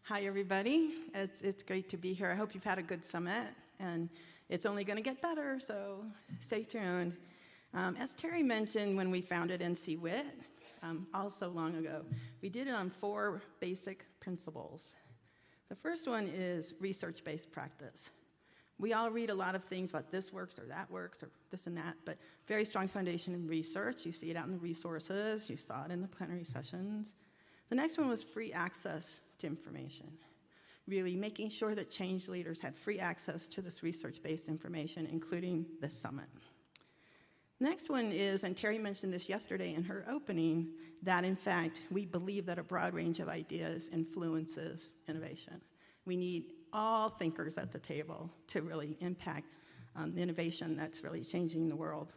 Hi, everybody. It's great to be here. I hope you've had a good summit, and it's only going to get better, so stay tuned. As Terry mentioned, when we founded NCWIT, also long ago, we did it on 4 basic principles. The first one is research-based practice. We all read a lot of things about this works or that works or this and that, but very strong foundation in research. You see it out in the resources. You saw it in the plenary sessions. The next one was free access to information, really making sure that change leaders had free access to this research-based information, including this summit. Next one is, and Terry mentioned this yesterday in her opening, that in fact, we believe that a broad range of ideas influences innovation. We need all thinkers at the table to really impact the innovation that's really changing the world.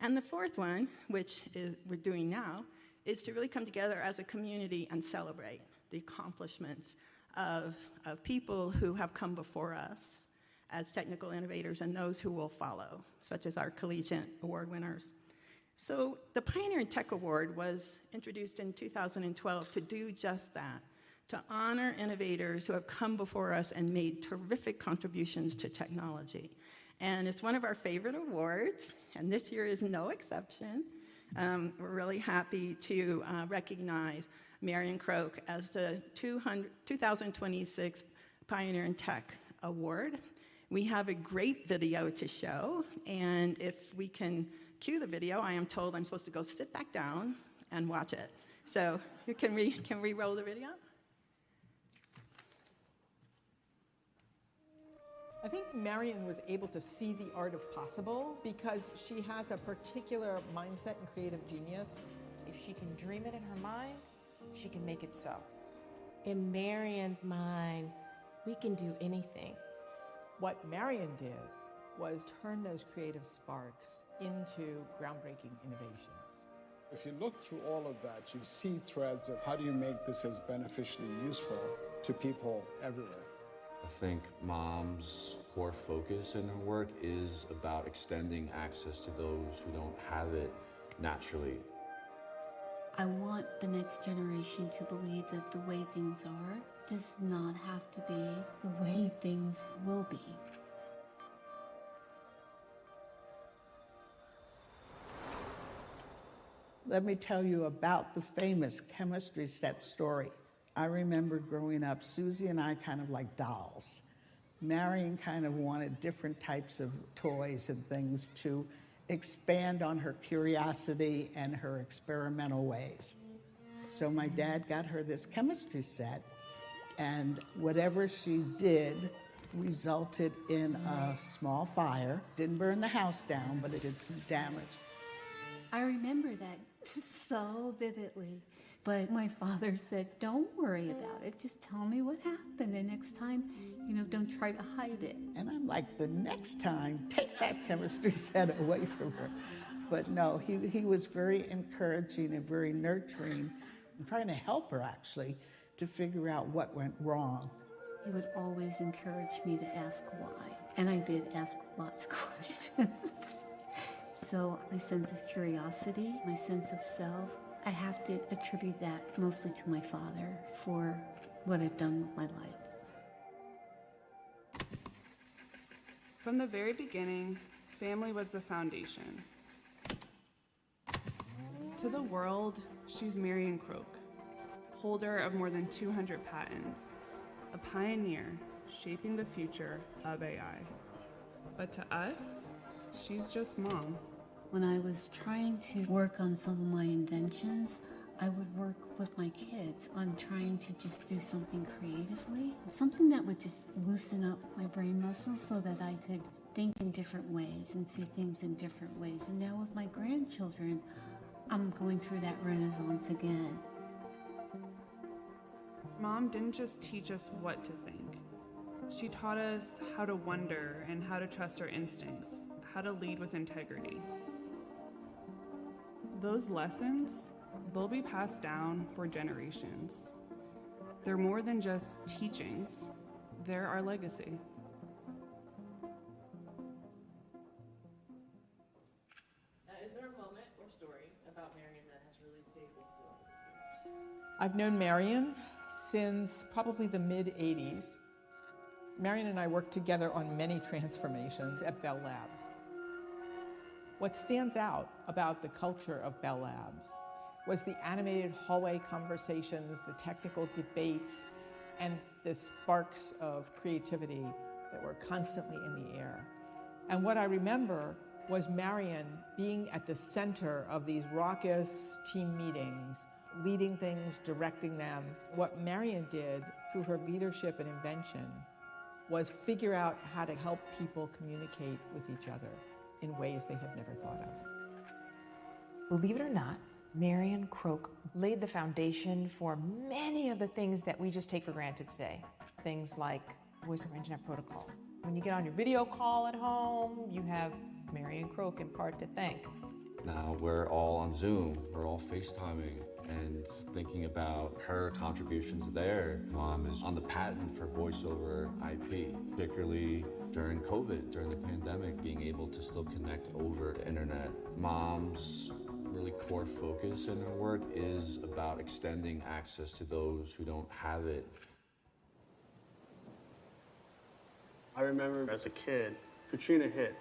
And the fourth one, which we're doing now, is to really come together as a community and celebrate the accomplishments of people who have come before us as technical innovators and those who will follow, such as our Collegiate Award winners. So the Pioneer in Tech Award was introduced in 2012 to do just that, to honor innovators who have come before us and made terrific contributions to technology. And it's one of our favorite awards, and this year is no exception. We're really happy to recognize Marion Croak as the 2026 Pioneer in Tech Award. We have a great video to show, and if we can cue the video, I am told I'm supposed to go sit back down and watch it. So can we roll the video? I think Marion was able to see the art of possible because she has a particular mindset and creative genius. If she can dream it in her mind, she can make it so. In Marion's mind, we can do anything. What Marion did was turn those creative sparks into groundbreaking innovations. If you look through all of that, you see threads of how do you make this as beneficially useful to people everywhere. I think Mom's core focus in her work is about extending access to those who don't have it naturally. I want the next generation to believe that the way things are does not have to be the way things will be. Let me tell you about the famous chemistry set story. I remember growing up, Susie and I kind of like dolls. Marion kind of wanted different types of toys and things to expand on her curiosity and her experimental ways. So my dad got her this chemistry set, and whatever she did resulted in a small fire. Didn't burn the house down, but it did some damage. I remember that so vividly. But my father said, don't worry about it. Just tell me what happened. And next time, don't try to hide it. And I'm like, the next time, take that chemistry set away from her. But no, he was very encouraging and very nurturing, and trying to help her, actually, to figure out what went wrong. He would always encourage me to ask why. And I did ask lots of questions. So my sense of curiosity, my sense of self, I have to attribute that mostly to my father for what I've done with my life. From the very beginning, family was the foundation. To the world, she's Marion Croak, holder of more than 200 patents, a pioneer shaping the future of AI. But to us, she's just Mom. When I was trying to work on some of my inventions, I would work with my kids on trying to just do something creatively, something that would just loosen up my brain muscles so that I could think in different ways and see things in different ways. And now with my grandchildren, I'm going through that renaissance again. Mom didn't just teach us what to think. She taught us how to wonder and how to trust our instincts, how to lead with integrity. Those lessons, they'll be passed down for generations. They're more than just teachings. They're our legacy. Is there a moment or story about Marion that has really stayed with you over the years? I've known Marion Since probably the mid-'80s, Marion and I worked together on many transformations at Bell Labs. What stands out about the culture of Bell Labs was the animated hallway conversations, the technical debates, and the sparks of creativity that were constantly in the air. And what I remember was Marion being at the center of these raucous team meetings, leading things, directing them. What Marion did through her leadership and invention was figure out how to help people communicate with each other in ways they had never thought of. Believe it or not, Marion Croak laid the foundation for many of the things that we just take for granted today. Things like voice over internet protocol. When you get on your video call at home, you have Marion Croak in part to thank. Now we're all on Zoom, we're all FaceTiming, and thinking about her contributions there. Mom is on the patent for voice over IP, particularly during COVID, during the pandemic, being able to still connect over the internet. Mom's really core focus in her work is about extending access to those who don't have it. I remember as a kid, Katrina hit,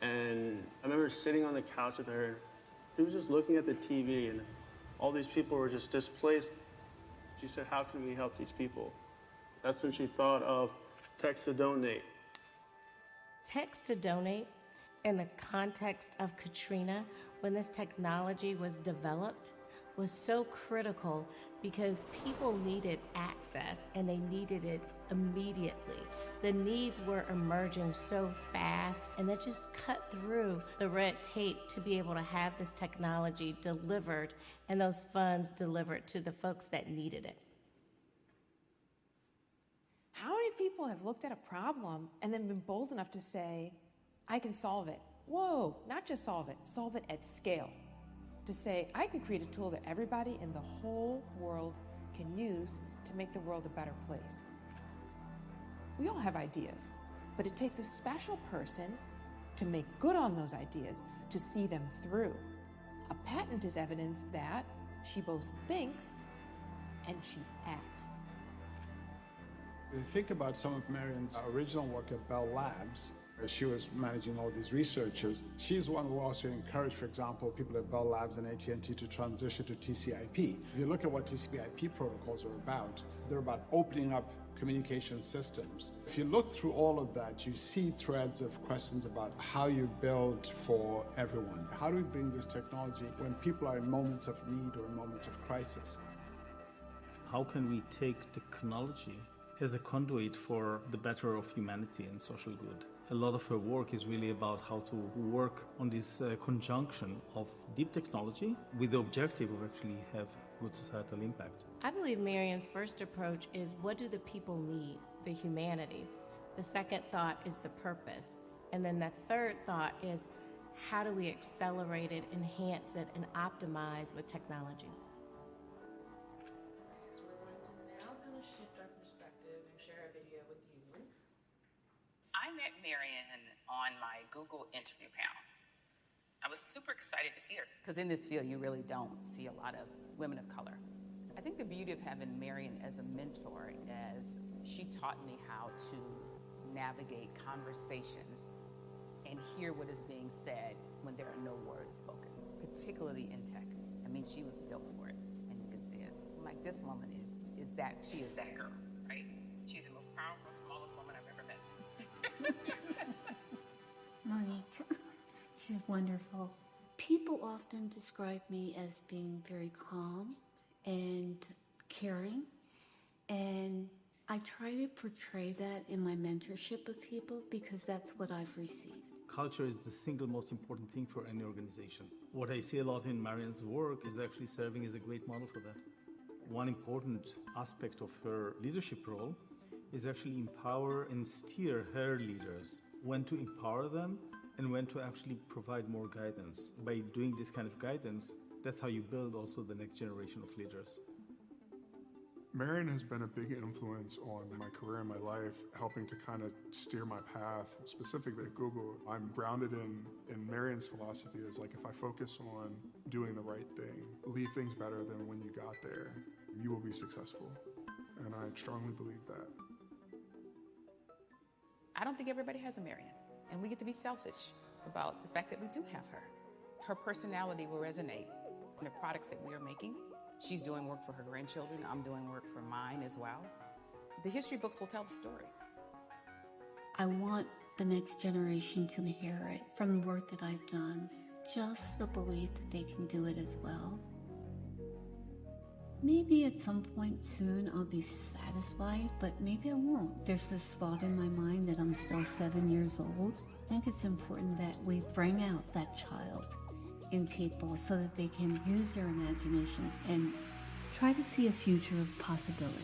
and I remember sitting on the couch with her. She was just looking at the TV, and all these people were just displaced. She said, how can we help these people? That's when she thought of Text to Donate. Text to Donate, in the context of Katrina, when this technology was developed, was so critical because people needed access and they needed it immediately. The needs were emerging so fast, and that just cut through the red tape to be able to have this technology delivered and those funds delivered to the folks that needed it. How many people have looked at a problem and then been bold enough to say, I can solve it? Whoa, not just solve it at scale. To say, I can create a tool that everybody in the whole world can use to make the world a better place. We all have ideas, but it takes a special person to make good on those ideas, to see them through. A patent is evidence that she both thinks and she acts. If you think about some of Marion's original work at Bell Labs, she was managing all these researchers. She's one who also encouraged, for example, people at Bell Labs and AT&T to transition to TCP/IP. If you look at what TCP/IP protocols are about, they're about opening up communication systems. If you look through all of that, you see threads of questions about how you build for everyone. How do we bring this technology when people are in moments of need or in moments of crisis? How can we take technology as a conduit for the better of humanity and social good? A lot of her work is really about how to work on this conjunction of deep technology with the objective of actually have good societal impact. I believe Marion's first approach is, what do the people need? The humanity. The second thought is the purpose. And then the third thought is, how do we accelerate it, enhance it, and optimize with technology? So we're going to now kind of shift our perspective and share a video with you. I met Marion on my Google interview panel. I was super excited to see her. Because in this field, you really don't see a lot of women of color. I think the beauty of having Marion as a mentor is she taught me how to navigate conversations and hear what is being said when there are no words spoken, particularly in tech. I mean, she was built for it, and you can see it. Like, this woman is that girl, right? She's the most powerful, smallest woman I've ever met. Monique, she's wonderful. People often describe me as being very calm and caring, and I try to portray that in my mentorship of people because that's what I've received. Culture is the single most important thing for any organization. What I see a lot in Marion's work is actually serving as a great model for that. One important aspect of her leadership role is actually empower and steer her leaders, when to empower them and when to actually provide more guidance. By doing this kind of guidance, that's how you build also the next generation of leaders. Marion has been a big influence on my career and my life, helping to kind of steer my path. Specifically at Google, I'm grounded in Marion's philosophy is like, if I focus on doing the right thing, leave things better than when you got there, you will be successful. and I strongly believe that. I don't think everybody has a Marion, and we get to be selfish about the fact that we do have her. Her personality will resonate in the products that we are making. She's doing work for her grandchildren. I'm doing work for mine as well. The history books will tell the story. I want the next generation to inherit from the work that I've done just the belief that they can do it as well. Maybe at some point soon I'll be satisfied, but maybe I won't. There's this thought in my mind that I'm still 7 years old. I think it's important that we bring out that child in people so that they can use their imaginations and try to see a future of possibilities.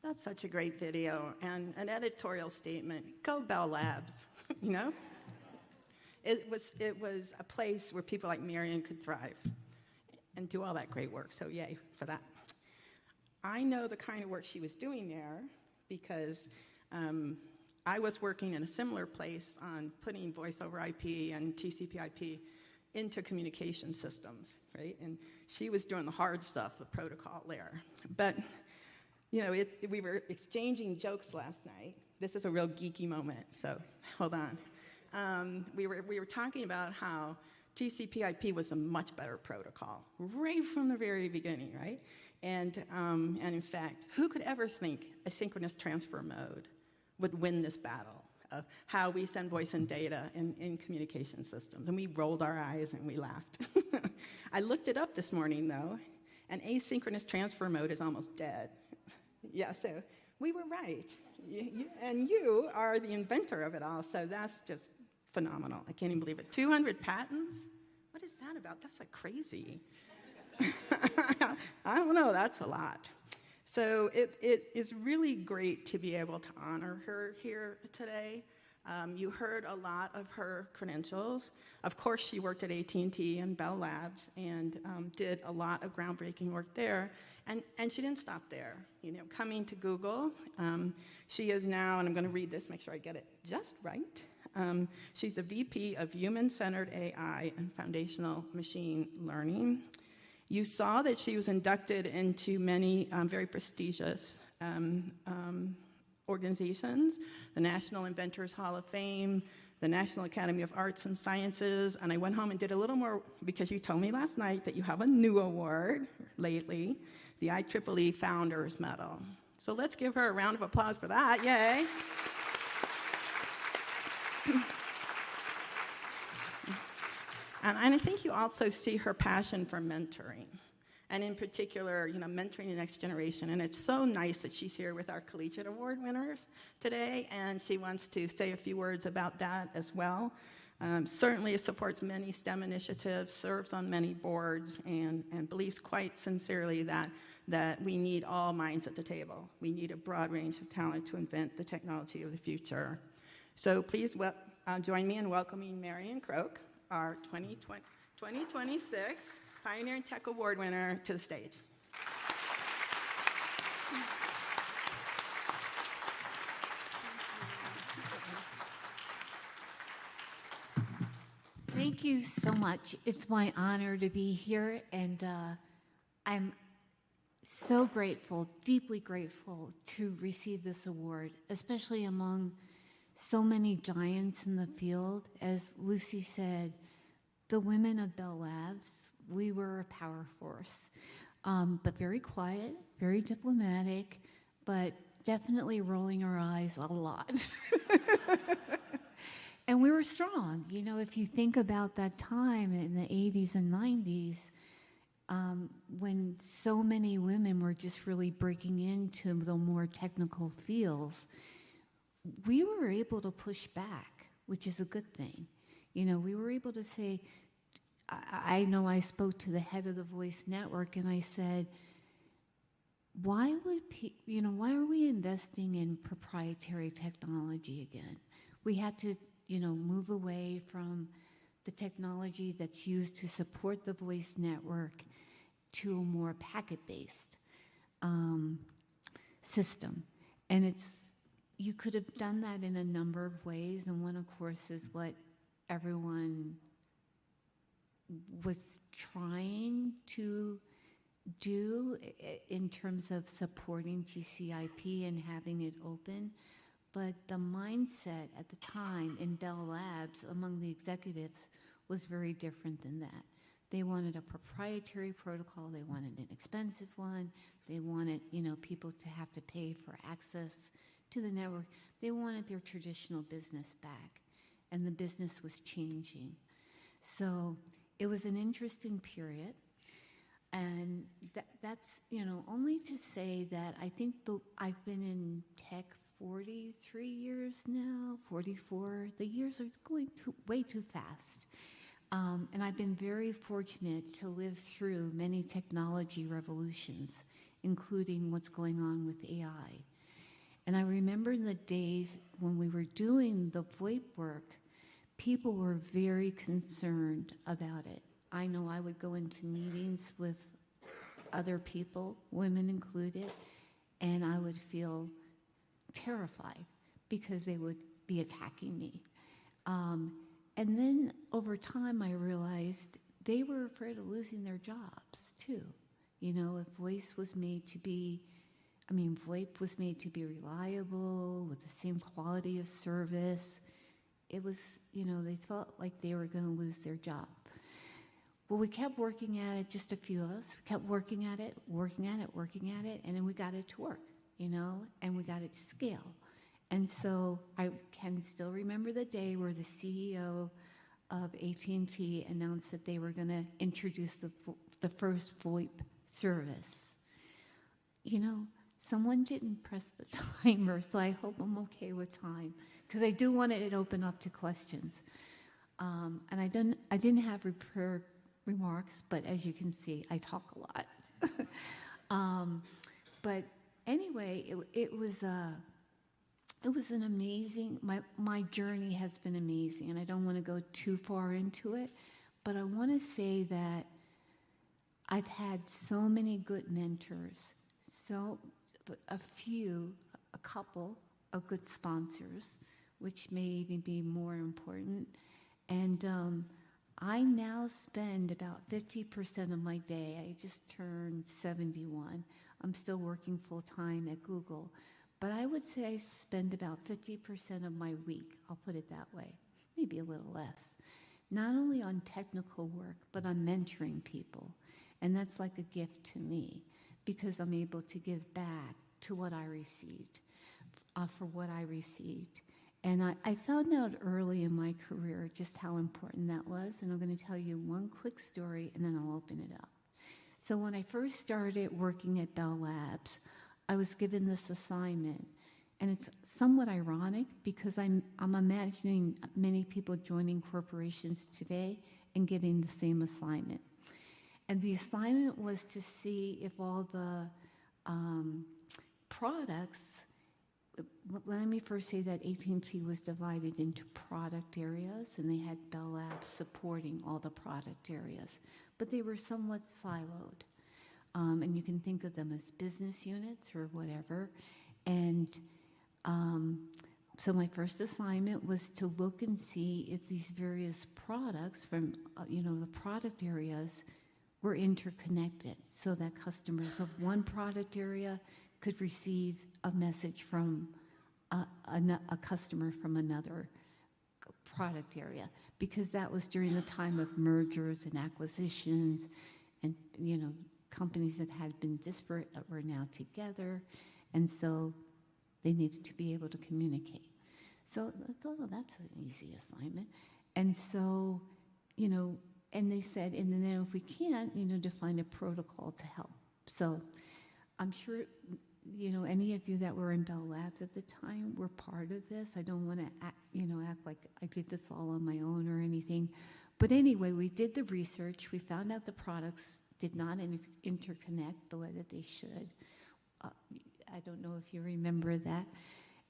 That's such a great video and an editorial statement. Go Bell Labs, you know? It was a place where people like Marion could thrive and do all that great work, so yay for that. I know the kind of work she was doing there because I was working in a similar place on putting voice over IP and TCP/IP into communication systems, right? And she was doing the hard stuff, the protocol layer. But you know, we were exchanging jokes last night. This is a real geeky moment, so hold on. We were talking about how TCP/IP was a much better protocol right from the very beginning, right? And in fact, who could ever think asynchronous transfer mode would win this battle of how we send voice and data in communication systems? And we rolled our eyes and we laughed. I looked it up this morning, though, and asynchronous transfer mode is almost dead. Yeah, so we were right. And you are the inventor of it all, so that's just phenomenal. I can't even believe it. 200 patents? What is that about? That's like crazy. I don't know, that's a lot. So it is really great to be able to honor her here today. You heard a lot of her credentials. Of course, she worked at AT&T and Bell Labs and did a lot of groundbreaking work there. And she didn't stop there. You know, coming to Google, she is now, and I'm going to read this, make sure I get it just right. She's a VP of Human-Centered AI and Foundational Machine Learning. You saw that she was inducted into many very prestigious organizations, the National Inventors Hall of Fame, the National Academy of Arts and Sciences, and I went home and did a little more because you told me last night that you have a new award lately, the IEEE Founders Medal. So let's give her a round of applause for that, yay. And I think you also see her passion for mentoring. And in particular, you know, mentoring the next generation. And it's so nice that she's here with our Collegiate Award winners today, and she wants to say a few words about that as well. Certainly supports many STEM initiatives, serves on many boards, and believes quite sincerely that we need all minds at the table. We need a broad range of talent to invent the technology of the future. So please join me in welcoming Marion Croak, our 2026 Pioneering Tech Award winner, to the stage. Thank you so much. It's my honor to be here, and I'm so grateful, deeply grateful to receive this award, especially among so many giants in the field. As Lucy said, the women of Bell Labs, we were a power force, but very quiet, very diplomatic, but definitely rolling our eyes a lot. And we were strong. You know, if you think about that time in the 80s and 90s, when so many women were just really breaking into the more technical fields, we were able to push back, which is a good thing. You know, we were able to say, I know I spoke to the head of the Voice Network and I said, why are we investing in proprietary technology again? We had to, move away from the technology that's used to support the Voice Network to a more packet-based system. And you could have done that in a number of ways, and one, of course, is what everyone was trying to do in terms of supporting TCP and having it open. But the mindset at the time in Bell Labs among the executives was very different than that. They wanted a proprietary protocol. They wanted an expensive one. They wanted, people to have to pay for access to the network. They wanted their traditional business back, and the business was changing. So it was an interesting period, and that's, only to say that I think I've been in tech 43 years now, 44. The years are going way too fast. And I've been very fortunate to live through many technology revolutions, including what's going on with AI. And I remember in the days when we were doing the VoIP work, people were very concerned about it. I know I would go into meetings with other people, women included, and I would feel terrified because they would be attacking me. And then over time, I realized they were afraid of losing their jobs too. If VoIP was made to be reliable with the same quality of service, it was, they felt like they were going to lose their job. Well, we kept working at it, just a few of us, we kept working at it, and then we got it to work, and we got it to scale. And so I can still remember the day where the CEO of AT&T announced that they were going to introduce the first VoIP service. Someone didn't press the timer, so I hope I'm okay with time, because I do want it to open up to questions. And I didn't have prepared remarks, but as you can see, I talk a lot. But anyway, it was an amazing, my journey has been amazing, and I don't want to go too far into it, but I want to say that I've had so many good mentors, a couple of good sponsors, which may even be more important, and I now spend about 50% of my day. I just turned 71. I'm still working full-time at Google. But I would say I spend about 50% of my week, I'll put it that way, maybe a little less, not only on technical work, but on mentoring people. And that's like a gift to me, because I'm able to give back to what I received, for what I received. And I found out early in my career just how important that was, and I'm going to tell you one quick story, and then I'll open it up. So when I first started working at Bell Labs, I was given this assignment, and it's somewhat ironic because I'm imagining many people joining corporations today and getting the same assignment. And the assignment was to see if all the products, let me first say that AT&T was divided into product areas, and they had Bell Labs supporting all the product areas, but they were somewhat siloed. And you can think of them as business units or whatever. And so my first assignment was to look and see if these various products from, the product areas were interconnected, so that customers of one product area could receive a message from a customer from another product area, because that was during the time of mergers and acquisitions, and companies that had been disparate that were now together, and so they needed to be able to communicate. So I thought, oh, that's an easy assignment. And so, and they said, and then if we can't, define a protocol to help. So I'm sure, any of you that were in Bell Labs at the time were part of this. I don't want to act like I did this all on my own or anything. But anyway, we did the research. We found out the products did not interconnect the way that they should. I don't know if you remember that.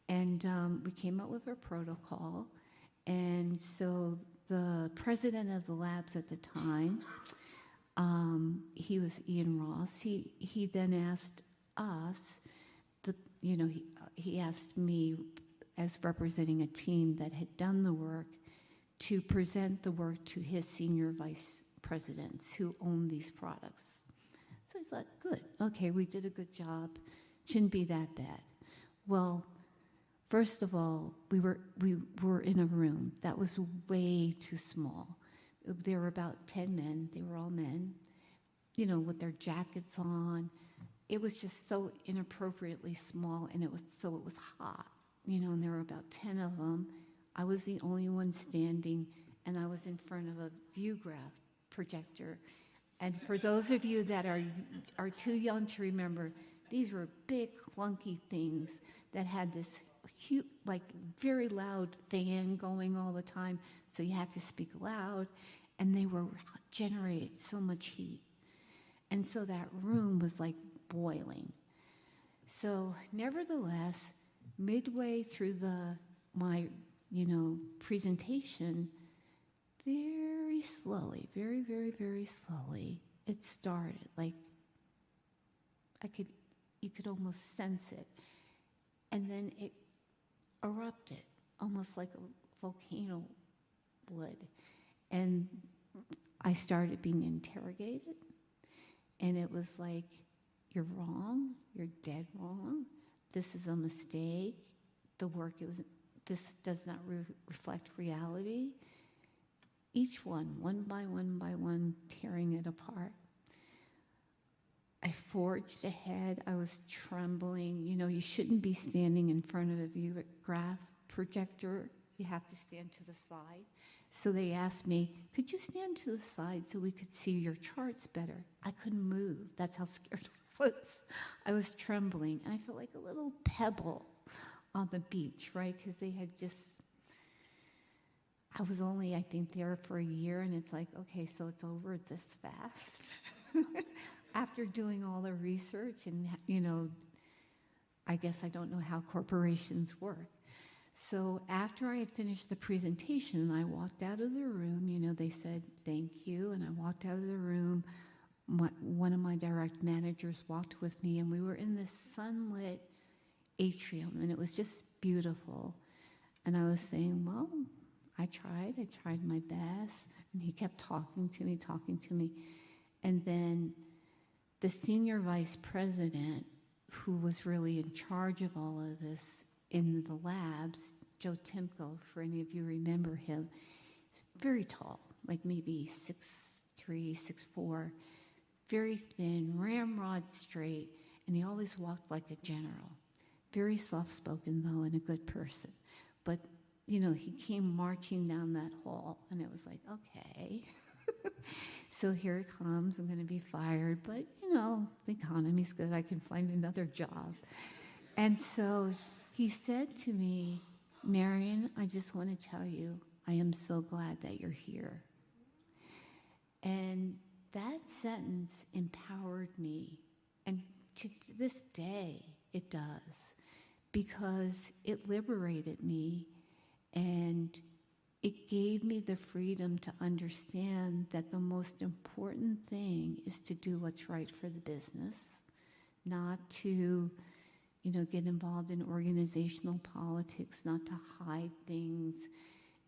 And we came up with a protocol. And so the president of the labs at the time, he was Ian Ross. He then asked us, he asked me as representing a team that had done the work to present the work to his senior vice presidents who own these products. So I thought, good, okay, we did a good job. Shouldn't be that bad. Well, first of all, we were in a room that was way too small. There were about 10 men. They were all men, with their jackets on. It was just so inappropriately small, and it was hot, and there were about 10 of them. I was the only one standing, and I was in front of a ViewGraph projector. And for those of you that are too young to remember, these were big, clunky things that had this huge, very loud fan going all the time, so you had to speak loud, and they were generating so much heat. And so that room was boiling. So nevertheless, midway through my presentation, very slowly, very, very, very slowly, it started. You could almost sense it. And then it erupted, almost like a volcano would. And I started being interrogated, and it was like, you're wrong, you're dead wrong, this is a mistake, this does not reflect reality. Each one by one, tearing it apart. I forged ahead. I was trembling. You shouldn't be standing in front of a ViewGraph projector. You have to stand to the side. So they asked me, could you stand to the side so we could see your charts better? I couldn't move. That's how scared I was. I was trembling, and I felt like a little pebble on the beach, right? Because they had I was only, I think, there for a year, and it's like, okay, so it's over this fast. After doing all the research, and, I guess I don't know how corporations work. So after I had finished the presentation, I walked out of the room. They said, thank you, and I walked out of the room. One of my direct managers walked with me, and we were in this sunlit atrium, and it was just beautiful. And I was saying, well, I tried my best. And he kept talking to me. And then the senior vice president, who was really in charge of all of this in the labs, Joe Timko, for any of you remember him, he's very tall, maybe 6'3", 6'4", very thin, ramrod straight, and he always walked like a general. Very soft-spoken, though, and a good person. But, he came marching down that hall, and it was like, okay. So here it comes. I'm going to be fired, but, the economy's good. I can find another job. And so he said to me, Marian, I just want to tell you, I am so glad that you're here. And that sentence empowered me, and to this day it does, because it liberated me, and it gave me the freedom to understand that the most important thing is to do what's right for the business, not to, get involved in organizational politics, not to hide things.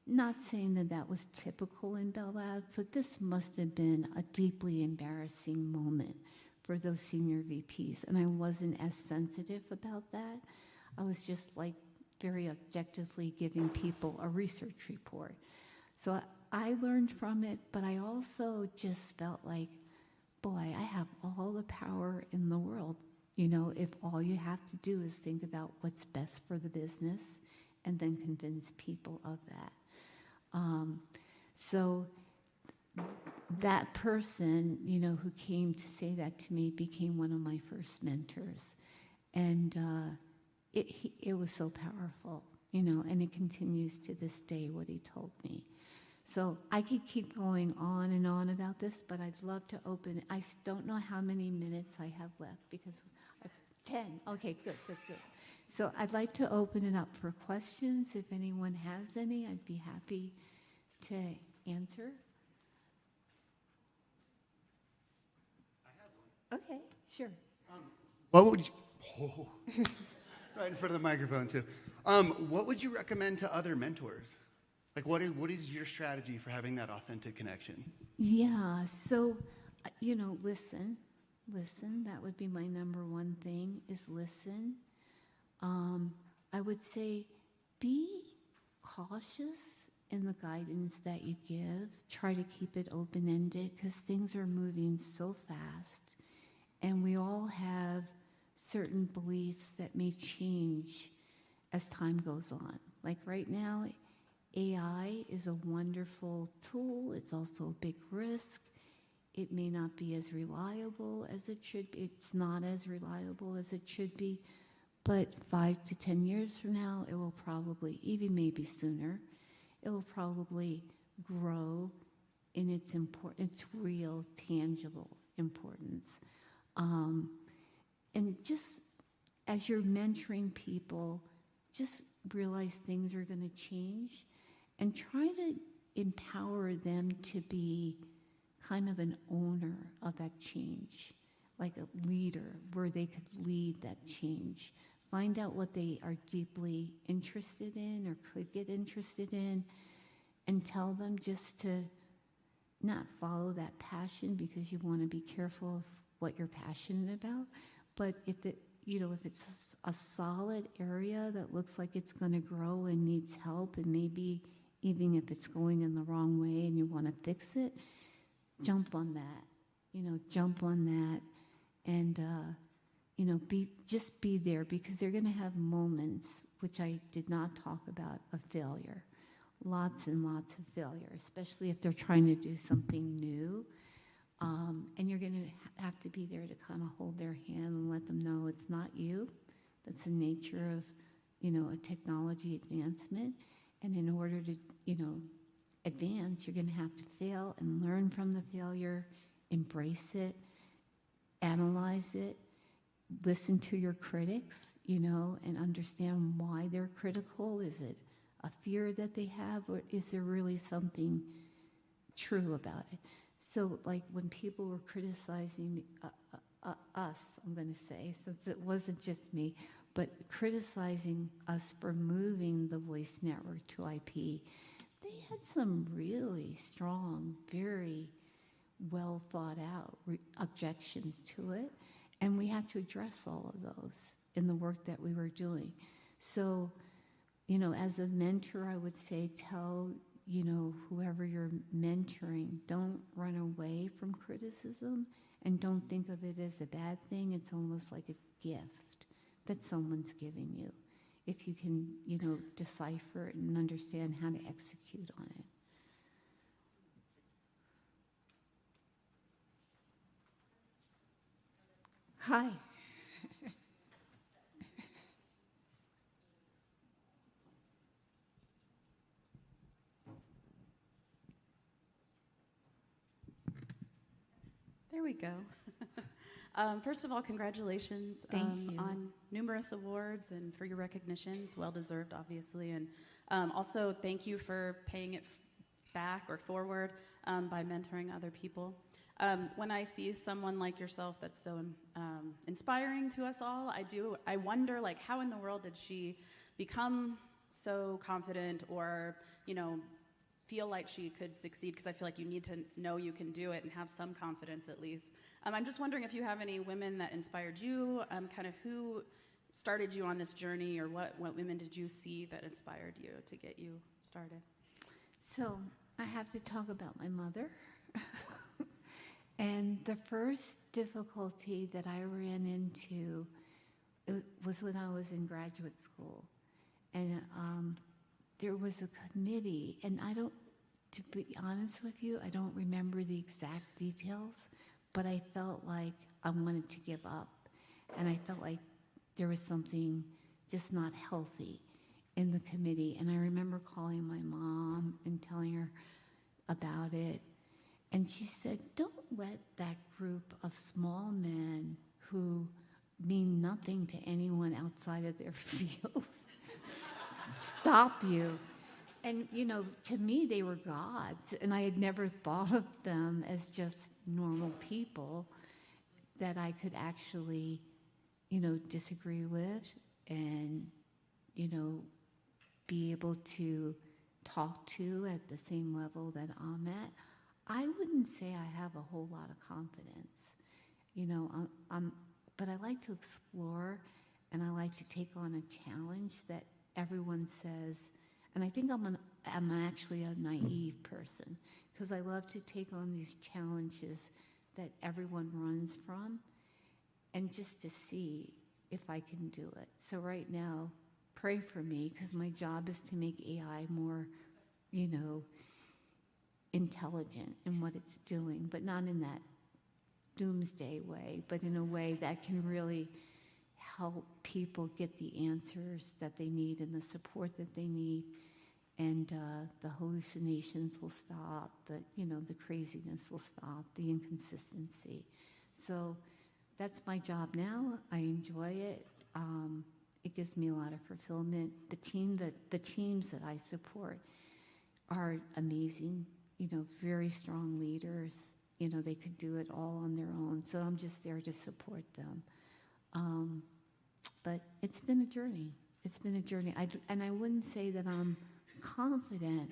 Not saying that that was typical in Bell Labs, but this must have been a deeply embarrassing moment for those senior VPs, and I wasn't as sensitive about that. I was just very objectively giving people a research report. So I learned from it, but I also just felt like, boy, I have all the power in the world, if all you have to do is think about what's best for the business and then convince people of that. So that person, you know, who came to say that to me became one of my first mentors. And it was so powerful, you know, and it continues to this day what he told me. So I could keep going on and on about this, but I'd love to open it. I don't know how many minutes I have left because 10. Okay, good. So I'd like to open it up for questions. If anyone has any, I'd be happy to answer. I have one. Okay, sure. What would you, right in front of the microphone too. What would you recommend to other mentors? Like what is your strategy for having that authentic connection? Yeah, so, you know, listen, that would be my number one thing is listen. I would say be cautious in the guidance that you give. Try to keep it open-ended because things are moving so fast and we all have certain beliefs that may change as time goes on. Like right now, AI is a wonderful tool. It's also a big risk. It may not be as reliable as it should be. It's not as reliable as it should be. But 5 to 10 years from now, it will probably, even maybe sooner, it will probably grow in its real, tangible importance. And just as you're mentoring people, just realize things are going to change and try to empower them to be kind of an owner of that change, like a leader where they could lead that change. Find out what they are deeply interested in or could get interested in and tell them just to not follow that passion because you want to be careful of what you're passionate about. But if it's a solid area that looks like it's going to grow and needs help, and maybe even if it's going in the wrong way and you want to fix it, jump on that. Jump on that, and just be there because they're going to have moments, which I did not talk about, of failure. Lots and lots of failure, especially if they're trying to do something new. And you're going to have to be there to kind of hold their hand and let them know it's not you. That's the nature of, a technology advancement. And in order to, advance, you're going to have to fail and learn from the failure, embrace it, analyze it, listen to your critics, and understand why they're critical. Is it a fear that they have, or is there really something true about it? So, like when people were criticizing us, I'm going to say, since it wasn't just me, but criticizing us for moving the voice network to IP, they had some really strong, very well thought out objections to it, and we had to address all of those in the work that we were doing. So, as a mentor, I would say tell whoever you're mentoring, don't run away from criticism and don't think of it as a bad thing. It's almost like a gift that someone's giving you, if you can, decipher it and understand how to execute on it. Hi. There we go. First of all, congratulations on numerous awards and for your recognitions. Well-deserved, obviously. And also, thank you for paying it back or forward by mentoring other people. When I see someone like yourself that's so inspiring to us all, I wonder, how in the world did she become so confident or, feel like she could succeed? Because I feel like you need to know you can do it and have some confidence at least. I'm just wondering if you have any women that inspired you, kind of who started you on this journey, or what women did you see that inspired you to get you started? So I have to talk about my mother. And the first difficulty that I ran into was when I was in graduate school. And there was a committee, and to be honest with you, I don't remember the exact details, but I felt like I wanted to give up. And I felt like there was something just not healthy in the committee. And I remember calling my mom and telling her about it. And she said, don't let that group of small men who mean nothing to anyone outside of their fields stop you. And, you know, to me, they were gods. And I had never thought of them as just normal people that I could actually, you know, disagree with and, you know, be able to talk to at the same level that I'm at. I wouldn't say I have a whole lot of confidence, you know, but I like to explore and I like to take on a challenge that everyone says, and I think I'm actually a naive person because I love to take on these challenges that everyone runs from and just to see if I can do it. So right now, pray for me because my job is to make AI more, you know, intelligent in what it's doing, but not in that doomsday way, but in a way that can really help people get the answers that they need and the support that they need, and the hallucinations will stop, the craziness will stop, the inconsistency. So that's my job now. I enjoy it. It gives me a lot of fulfillment. The teams that I support are amazing. You know, very strong leaders. You know, they could do it all on their own. So I'm just there to support them. But it's been a journey. It's been a journey. And I wouldn't say that I'm confident,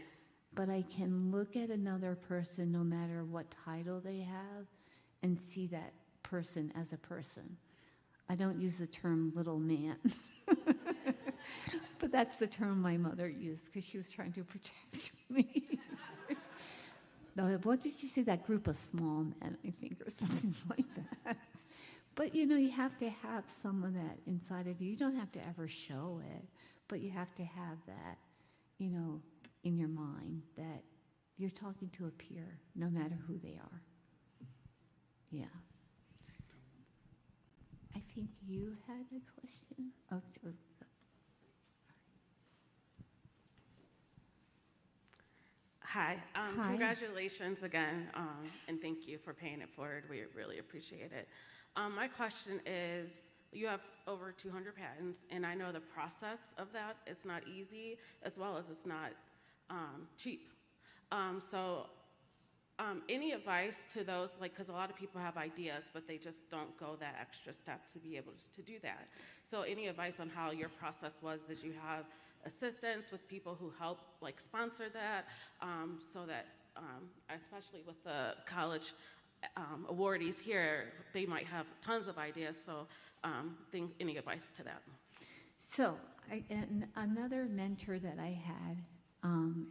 but I can look at another person, no matter what title they have, and see that person as a person. I don't use the term little man, but that's the term my mother used because she was trying to protect me. What did you say? That group of small men, I think, or something like that. But, you know, you have to have some of that inside of you. You don't have to ever show it, but you have to have that, you know, in your mind that you're talking to a peer, no matter who they are. Yeah. I think you had a question. Oh, Hi. Hi. Congratulations again, and thank you for paying it forward. We really appreciate it. My question is, you have over 200 patents, and I know the process of that is not easy, as well as it's not cheap. Any advice to those, like, because a lot of people have ideas, but they just don't go that extra step to be able to do that. So any advice on how your process was? Did you have assistance with people who help, like, sponsor that, so that, especially with the college awardees here, they might have tons of ideas, so any advice to that? So another mentor that I had,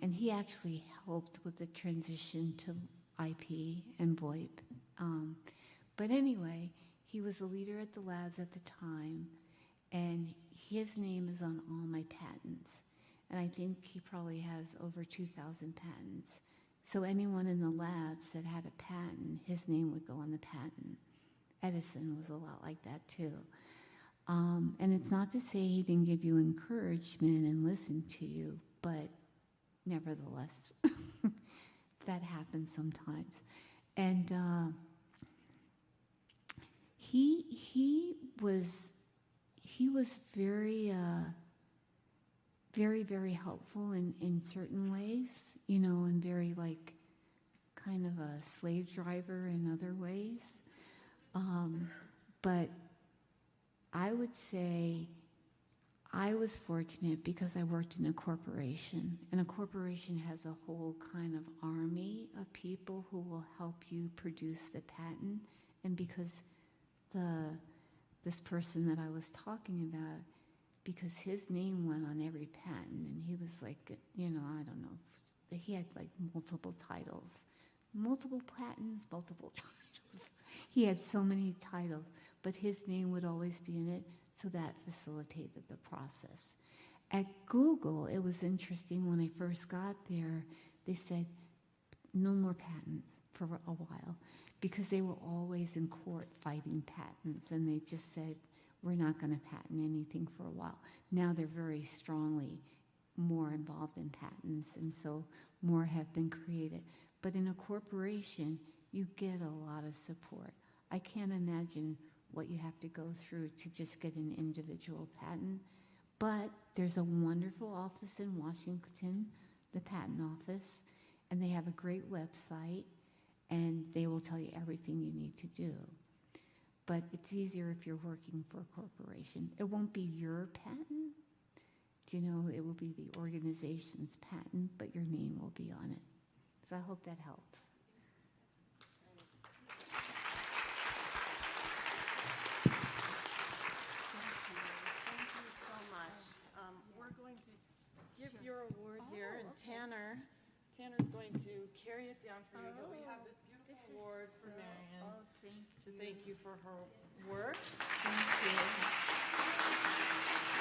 and he actually helped with the transition to IP and VoIP. But anyway, he was a leader at the labs at the time, and his name is on all my patents. And I think he probably has over 2,000 patents. So anyone in the labs that had a patent, his name would go on the patent. Edison was a lot like that too. And it's not to say he didn't give you encouragement and listen to you, but nevertheless, that happens sometimes. And he was very, very, very helpful in certain ways, you know, and very like kind of a slave driver in other ways. But I would say I was fortunate because I worked in a corporation, and a corporation has a whole kind of army of people who will help you produce the patent. And because this person that I was talking about, because his name went on every patent, and he was like, you know, I don't know, he had like multiple titles, multiple patents, multiple titles. He had so many titles, but his name would always be in it, so that facilitated the process. At Google, it was interesting when I first got there, they said, no more patents for a while because they were always in court fighting patents, and they just said, we're not going to patent anything for a while. Now they're very strongly more involved in patents, and so more have been created. But in a corporation, you get a lot of support. I can't imagine what you have to go through to just get an individual patent. But there's a wonderful office in Washington, the Patent Office, and they have a great website, and they will tell you everything you need to do. But it's easier if you're working for a corporation. It won't be your patent. Do you know, it will be the organization's patent, but your name will be on it. So I hope that helps. We're going to give your award here, and Tanner's going to carry it down for you. But we have this beautiful award for Marian to thank you for her work. Thank you.